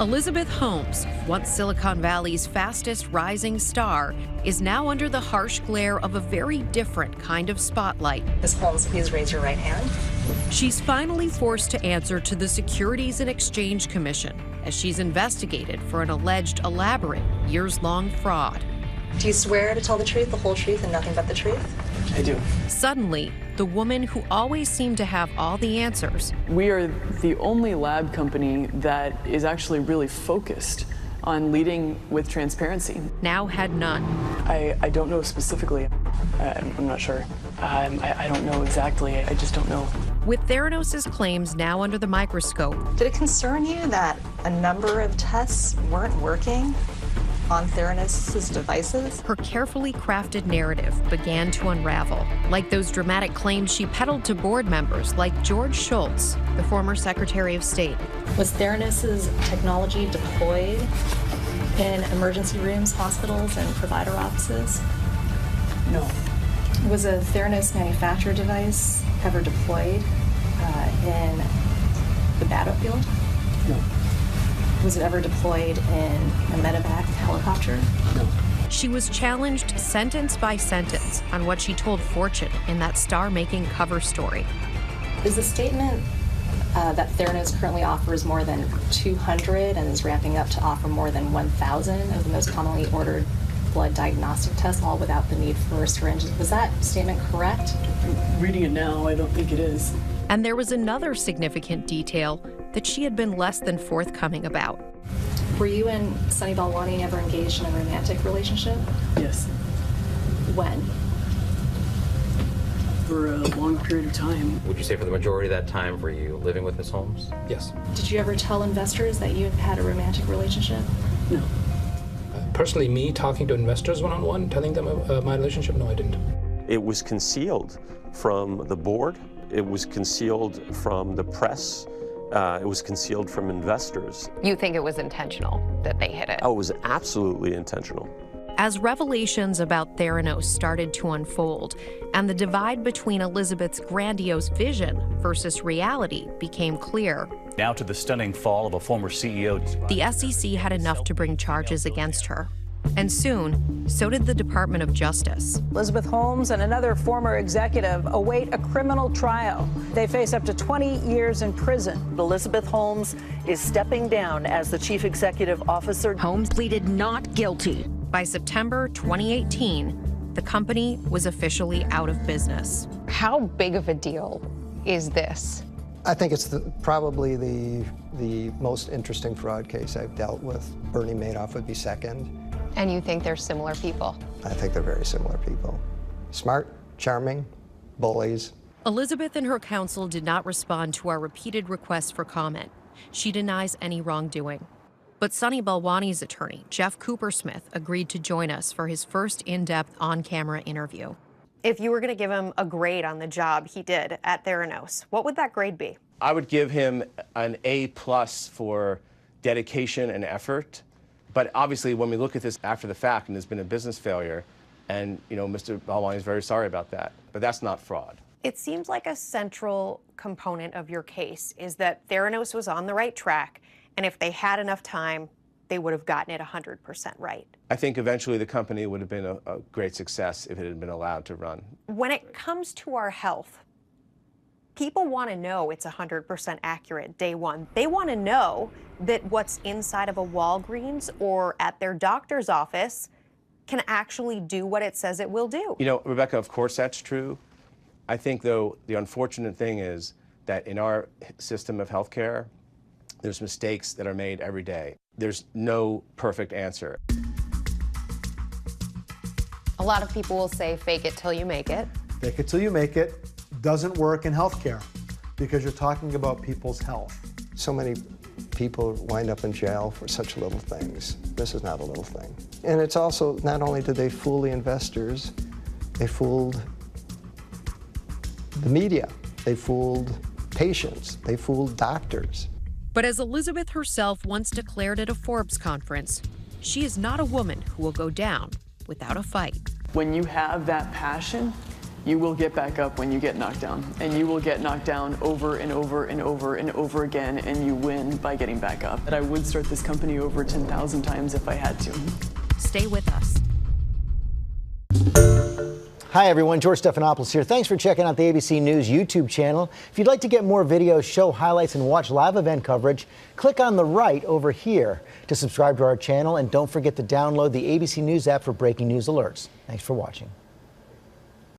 Elizabeth Holmes, once Silicon Valley's fastest rising star, is now under the harsh glare of a very different kind of spotlight. Ms. Holmes, please raise your right hand. She's finally forced to answer to the Securities and Exchange Commission as she's investigated for an alleged elaborate, years-long fraud. Do you swear to tell the truth, the whole truth, and nothing but the truth? I do. Suddenly, the woman who always seemed to have all the answers. We are the only lab company that is actually really focused on leading with transparency. Now had none. I don't know specifically. I'm not sure. I don't know exactly. I just don't know. With Theranos' claims now under the microscope. Did it concern you that a number of tests weren't working on Theranos' devices? Her carefully crafted narrative began to unravel, like those dramatic claims she peddled to board members like George Shultz, the former Secretary of State. Was Theranos' technology deployed in emergency rooms, hospitals, and provider offices? No. Was a Theranos manufactured device ever deployed in the battlefield? No. Was it ever deployed in a medevac helicopter? No. She was challenged sentence by sentence on what she told Fortune in that star-making cover story. Is the statement that Theranos currently offers more than 200 and is ramping up to offer more than 1,000 of the most commonly ordered blood diagnostic tests, all without the need for syringes, was that statement correct? Reading it now, I don't think it is. And there was another significant detail that she had been less than forthcoming about. Were you and Sunny Balwani ever engaged in a romantic relationship? Yes. When? For a long period of time. Would you say for the majority of that time were you living with Ms. Holmes? Yes. Did you ever tell investors that you had a romantic relationship? No. Personally, me talking to investors one-on-one, telling them my relationship, no, I didn't. It was concealed from the board. It was concealed from the press. It was concealed from investors. You think it was intentional that they hid it? Oh, it was absolutely intentional. As revelations about Theranos started to unfold and the divide between Elizabeth's grandiose vision versus reality became clear, now to the stunning fall of a former CEO. the SEC had enough to bring charges against her. And soon, so did the Department of Justice. Elizabeth Holmes and another former executive await a criminal trial. They face up to 20 years in prison. Elizabeth Holmes is stepping down as the chief executive officer. Holmes pleaded not guilty. By September 2018, the company was officially out of business. How big of a deal is this? I think it's probably the most interesting fraud case I've dealt with. Bernie Madoff would be second. And you think they're similar people? I think they're very similar people. Smart, charming, bullies. Elizabeth and her counsel did not respond to our repeated requests for comment. She denies any wrongdoing. But Sunny Balwani's attorney, Jeff Coopersmith, agreed to join us for his first in-depth on-camera interview. If you were going to give him a grade on the job he did at Theranos, what would that grade be? I would give him an A+ for dedication and effort. But obviously, when we look at this after the fact, and there's been a business failure, and Mr. Balwani is very sorry about that, but that's not fraud. It seems like a central component of your case is that Theranos was on the right track, and if they had enough time, they would have gotten it 100% right. I think eventually the company would have been a great success if it had been allowed to run. When it comes to our health, people want to know it's 100% accurate day one. They want to know that what's inside of a Walgreens or at their doctor's office can actually do what it says it will do. Rebecca, of course that's true. I think, though, the unfortunate thing is that in our system of healthcare, there's mistakes that are made every day. There's no perfect answer. A lot of people will say fake it till you make it. Fake it till you make it doesn't work in healthcare because you're talking about people's health. So many people wind up in jail for such little things. This is not a little thing. And it's also, not only did they fool the investors, they fooled the media, they fooled patients, they fooled doctors. But as Elizabeth herself once declared at a Forbes conference, she is not a woman who will go down without a fight. When you have that passion, You will get back up when you get knocked down, and you will get knocked down over and over and over and over again, and you win by getting back up. And I would start this company over 10,000 times if I had to. Stay with us. Hi everyone, George Stephanopoulos here. Thanks for checking out the ABC News YouTube channel. If you'd like to get more videos, show highlights, and watch live event coverage, click on the right over here to subscribe to our channel, and don't forget to download the ABC News app for breaking news alerts. Thanks for watching.